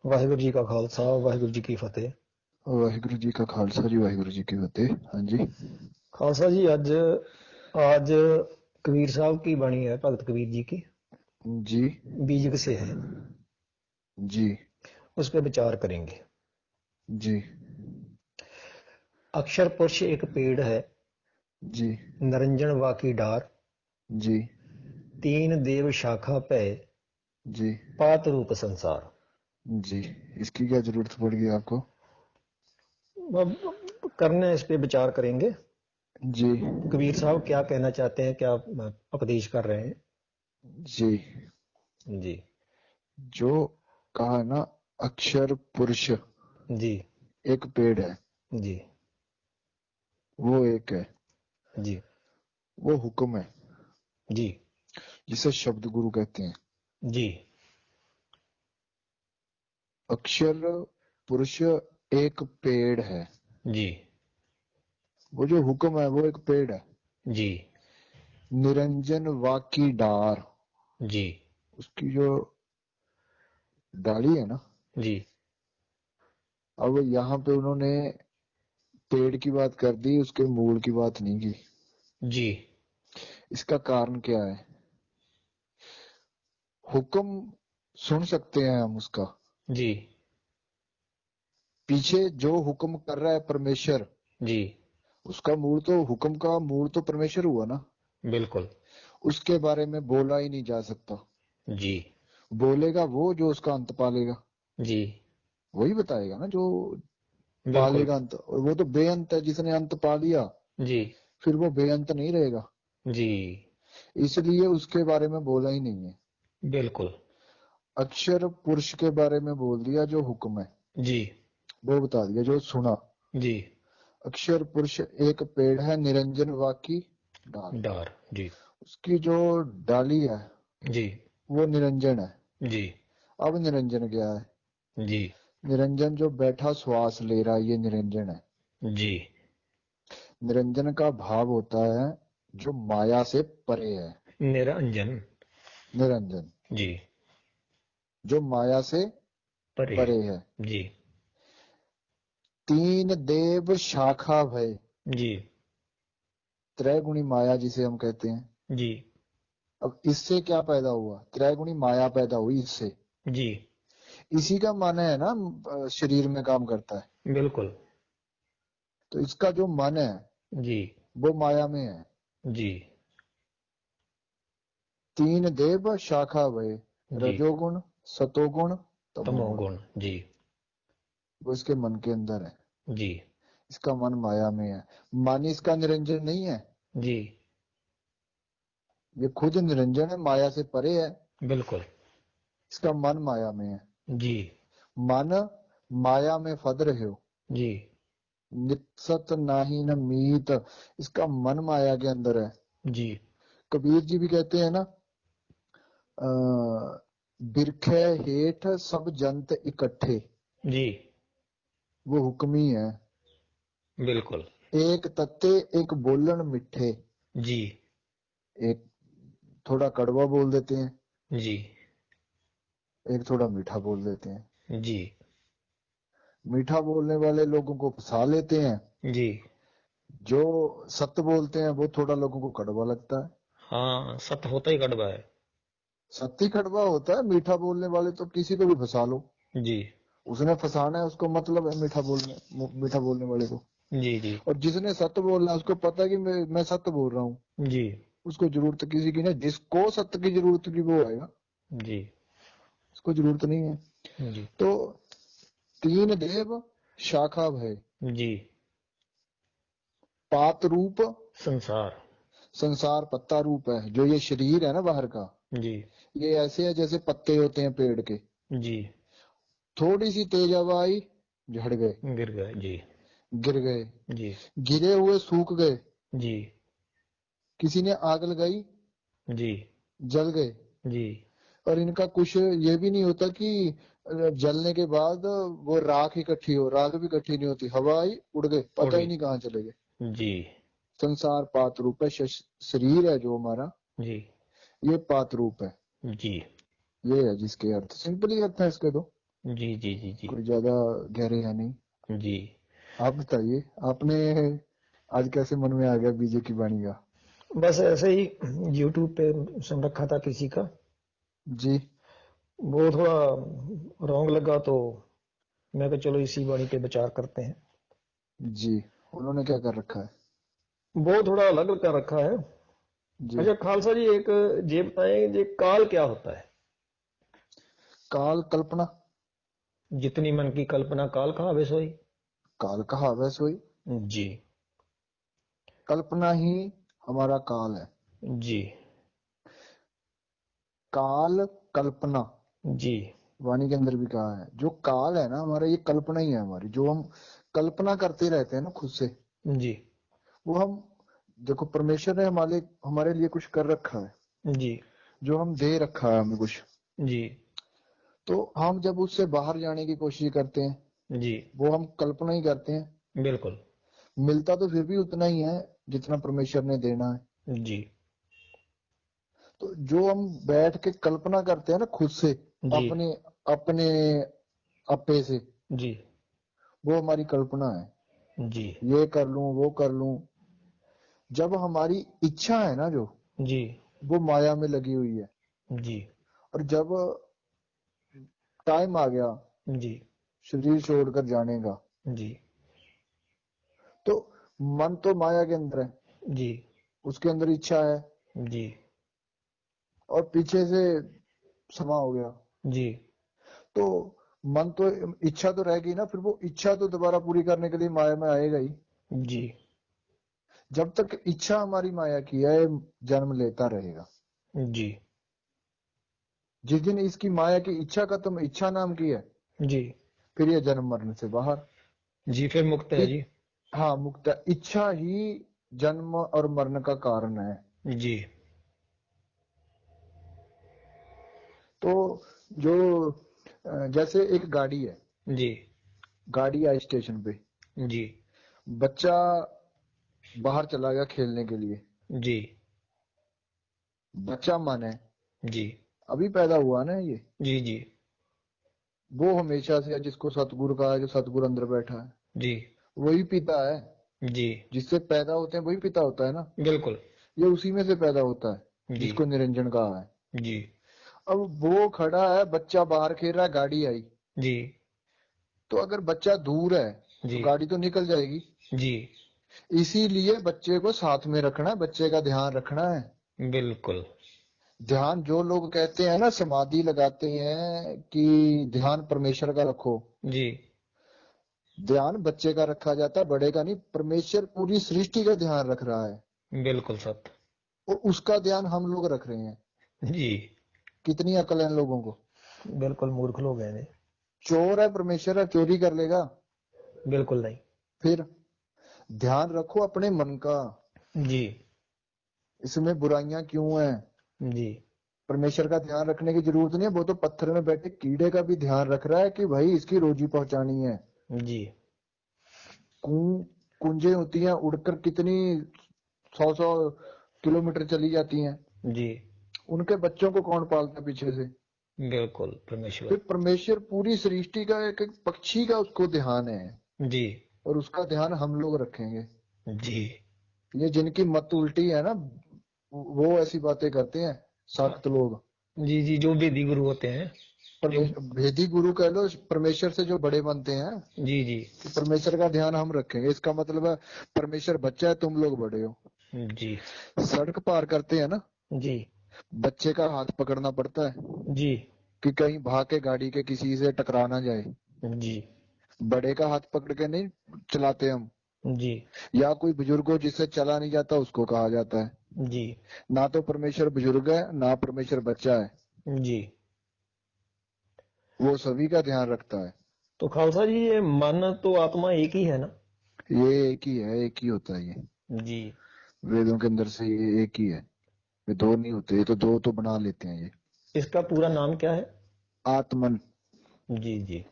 ਵਾਹਿਗੁਰੂ ਜੀ ਕਾ ਖਾਲਸਾ ਵਾਹਿਗੁਰੂ ਜੀ ਕੀ ਫਤਿਹ। ਵਾਹਿਗੁਰੂ ਜੀ ਕਾ ਖਾਲਸਾ ਜੀ, ਵਾਹਿਗुरु जी की फतेह। हाँ जी। खालसा जी, आज कबीर साहब की वाणी है, भगत कबीर जी की, जी। बीजक से है, जी। उस पर विचार करेंगे। जी। अक्षर पुरुष एक पेड़ है, जी। निरंजन वाकी डार, जी। तीन देव शाखा पे, जी। पात रूप संसार। जी। इसकी क्या जरूरत पड़ गई आपको? अब करने इस पे विचार करेंगे। जी। कबीर साहब क्या कहना चाहते हैं, क्या उपदेश कर रहे हैं। जी। जी। जो कहा ना, अक्षर पुरुष जी। एक पेड़ है, जी। वो एक है, जी। वो हुक्म है, जी। जिसे शब्द गुरु कहते हैं। जी। अक्षर पुरुष एक पेड़ है, जी। वो जो हुक्म है वो एक पेड़ है। जी। निरंजन वाकी डार, जी। उसकी जो डाली है ना, जी। अब यहाँ पे उन्होंने पेड़ की बात कर दी, उसके मूल की बात नहीं की। जी। इसका कारण क्या है? हुक्म सुन सकते हैं हम उसका, जी। पीछे जो हुक्म कर रहा है परमेश्वर, जी। उसका मूल तो, हुक्म का मूल तो परमेश्वर हुआ ना। बिल्कुल। उसके बारे में बोला ही नहीं जा सकता। जी। बोलेगा वो जो उसका अंत पालेगा, जी। वही बताएगा ना जो बिल्कुल। पालेगा अंत। और वो तो बेअंत है, जिसने अंत पा लिया जी। फिर वो बेअंत नहीं रहेगा, जी। इसलिए उसके बारे में बोला ही नहीं है। बिल्कुल। अक्षर पुरुष के बारे में बोल दिया, जो हुक्म है जी। वो बता दिया, जो सुना। जी। अक्षर पुरुष एक पेड़ है, निरंजन वाकी डाल, डार। जी। उसकी जो डाली है जी। वो निरंजन है। जी। अब निरंजन क्या है? जी। निरंजन जो बैठा श्वास ले रहा है, ये निरंजन है। जी। निरंजन का भाव होता है जो माया से परे है। निरंजन। निरंजन जी। जो माया से परे। परे है। जी। तीन देव शाखा भय, जी। त्रैगुणी माया जिसे हम कहते हैं। जी। अब इससे क्या पैदा हुआ? त्रैगुणी माया पैदा हुई इससे। जी। इसी का मन है ना, शरीर में काम करता है। बिल्कुल। तो इसका जो मन है जी। वो माया में है। जी। तीन देव शाखा भय, जी। रजोगुण, सतोगुण, तमोगुण, तमोगुण। जी। वो इसके मन के अंदर है। जी। इसका मन माया में है। मन इसका निरंजन नहीं है, जी। ये खुद निरंजन है, माया से परे है। बिल्कुल। इसका मन माया में है। जी। मन माया में फद रहे हो, जी। नित्सत नाही न मीत, इसका मन माया के अंदर है। जी। कबीर जी भी कहते हैं ना, बिरखे हेठ सब जंत इकट्ठे, जी। वो हुक्म ही है। बिल्कुल। एक तत्ते एक बोलन मिठे, जी। एक थोड़ा कड़वा बोल देते हैं, जी। एक थोड़ा मीठा बोल देते हैं। जी। मीठा बोलने वाले लोगों को फंसा लेते हैं, जी। जो सत्य बोलते हैं वो थोड़ा लोगों को कड़वा लगता है। हाँ, सत्य होता ही कड़वा है। सत्य कड़वा होता है, मीठा बोलने वाले तो किसी को भी फंसा लो, जी। उसने फंसाना है, उसको मतलब है मीठा बोलने वाले को। जी। जी। और जिसने सत्य बोलना है उसको पता है कि मैं सत्य बोल रहा हूँ, जी। उसको जरूरत किसी की नहीं। जिसको सत्य की जरूरत की वो आएगा, जी। उसको जरूरत नहीं है। जी। तो तीन देव शाखा भय, जी। पात रूप संसार। संसार, पत्ता रूप है। जो ये शरीर है ना बाहर का, जी। ये ऐसे है जैसे पत्ते होते हैं पेड़ के। जी। थोड़ी सी तेज हवा आई, झड़ गए, गिर गए। जी। गिर गए, जी। गिरे हुए सूख गए। जी। किसी ने आग लगाई, जी। जल गए। जी। और इनका कुछ ये भी नहीं होता कि जलने के बाद वो राख इकट्ठी हो, राख भी इकट्ठी नहीं होती, हवा आई उड़ गए, उड़ पता ही गई। नहीं कहाँ चले गए। जी। संसार पात रूप है, शरीर है जो हमारा, जी। ये पात रूप है। जी। ये है जिसके अर्थ, सिंपली अर्थ है इसके दो। जी जी जी जी कोई ज्यादा गहरे है नहीं। जी। आप बताइए, आपने आज कैसे मन में आ गया बीजे की वाणी का? बस ऐसे ही यूट्यूब पे सुन रखा था किसी का, जी। वो थोड़ा रॉन्ग लगा तो मैं कहा चलो इसी वाणी पे विचार करते हैं। जी, उन्होंने क्या कर रखा है? वो थोड़ा अलग कर रखा है। जी। अच्छा खालसा जी, एक ये बताएं ये काल क्या होता है? काल कल्पना। जितनी मन की कल्पना काल कहावे सोई। काल कहावै सोई। जी कल्पना ही हमारा काल है। जी काल कल्पना जी वाणी के अंदर भी कहा है, जो काल है ना हमारा, ये कल्पना ही है हमारी, जो हम कल्पना करते रहते हैं ना खुद से। जी वो हम, देखो परमेश्वर ने हमारे हमारे लिए कुछ कर रखा है, जी जो हम दे रखा है हमें कुछ। जी तो हम जब उससे बाहर जाने की कोशिश करते हैं, जी वो हम कल्पना ही करते हैं। बिल्कुल। मिलता तो फिर भी उतना ही है जितना परमेश्वर ने देना है। जी तो जो हम बैठ के कल्पना करते हैं ना खुद से, जी अपने अपने अपे से, जी वो हमारी कल्पना है। जी ये कर लूं, वो कर लूं। जब हमारी इच्छा है ना जो, जी वो माया में लगी हुई है। जी और जब टाइम आ गया जी शरीर छोड़कर जाने का, जी तो मन तो माया के अंदर है, जी उसके अंदर इच्छा है, जी और पीछे से समा हो गया। जी तो मन तो, इच्छा तो रहेगी ना, फिर वो इच्छा तो दोबारा पूरी करने के लिए माया में आएगा ही। जी जब तक इच्छा हमारी माया की है, जन्म लेता रहेगा। जी जिस दिन इसकी माया की इच्छा खत्म, इच्छा नाम की है, जी फिर ये जन्म मरण से बाहर। जी फिर मुक्त है जी। हाँ, मुक्त है। इच्छा ही जन्म और मरण का कारण है। जी तो जो जैसे एक गाड़ी है, जी गाड़ी आई स्टेशन पे, जी बच्चा बाहर चला गया खेलने के लिए। जी बच्चा मन है, जी अभी पैदा हुआ ना ये, जी जी वो हमेशा से जिसको सतगुरु का है, जो सतगुरु अंदर बैठा है, जी वही पिता है। जी जिससे पैदा होते हैं वही पिता होता है ना। बिल्कुल। ये उसी में से पैदा होता है जी जिसको निरंजन कहा है। जी अब वो खड़ा है, बच्चा बाहर खेल रहा है, गाड़ी आई। जी तो अगर बच्चा दूर है तो जी गाड़ी तो निकल जाएगी। जी इसीलिए बच्चे को साथ में रखना है, बच्चे का ध्यान रखना है। बिल्कुल। ध्यान, जो लोग कहते हैं ना समाधि लगाते हैं कि ध्यान परमेश्वर का रखो, जी ध्यान बच्चे का रखा जाता है, बड़े का नहीं। परमेश्वर पूरी सृष्टि का ध्यान रख रहा है, बिल्कुल सत्य। और उसका ध्यान हम लोग रख रहे हैं। जी कितनी अकल है इन लोगों को। बिल्कुल मूर्ख लोग हैं ये। चोर है परमेश्वर है, चोरी कर लेगा? बिल्कुल नहीं। फिर ध्यान रखो अपने मन का, जी इसमें बुराइयां क्यों हैं। जी परमेश्वर का ध्यान रखने की जरूरत नहीं है, वो तो पत्थर में बैठे कीड़े का भी ध्यान रख रहा है कि भाई इसकी रोजी पहुंचानी है। जी कुंजें होती हैं, उड़कर कितनी 100 किलोमीटर चली जाती हैं, जी उनके बच्चों को कौन पालता पीछे से? बिल्कुल परमेश्वर। फिर परमेश्वर पूरी सृष्टि का एक एक पक्षी का उसको ध्यान है, जी और उसका ध्यान हम लोग रखेंगे। जी ये जिनकी मत उल्टी है ना, वो ऐसी बातें करते हैं, सख्त लोग। जी जी जो वेदी गुरु होते हैं जो। भेदी गुरु कह लो, परमेश्वर से जो बड़े बनते हैं, जी जी कि परमेश्वर का ध्यान हम रखेंगे, इसका मतलब है परमेश्वर बच्चा है, तुम लोग बड़े हो। जी सड़क पार करते हैं ना, जी बच्चे का हाथ पकड़ना पड़ता है जी कि कहीं भाग के गाड़ी के किसी से टकरा ना जाए। जी बड़े का हाथ पकड़ के नहीं चलाते हम। जी या कोई बुजुर्ग हो जिससे चला नहीं जाता, उसको कहा जाता है। जी ना तो परमेश्वर बुजुर्ग है, ना परमेश्वर बच्चा है, जी। वो सभी का ध्यान रखता है। तो खालसा जी ये मन तो आत्मा एक ही है ना? ये एक ही है, एक ही होता है ये। जी। वेदों के अंदर से ये एक ही है, ये दो नहीं होते, ये तो दो तो बना लेते हैं ये। इसका पूरा नाम क्या है? आत्मन, जी जी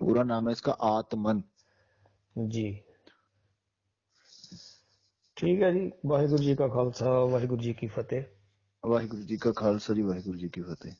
पूरा नाम है इसका आत्मन। जी। ठीक है जी। वाहिगुरु जी का खालसा वाहिगुरु जी की फतेह। वाहिगुरु जी का खालसा जी, वाहिगुरु जी की फतेह।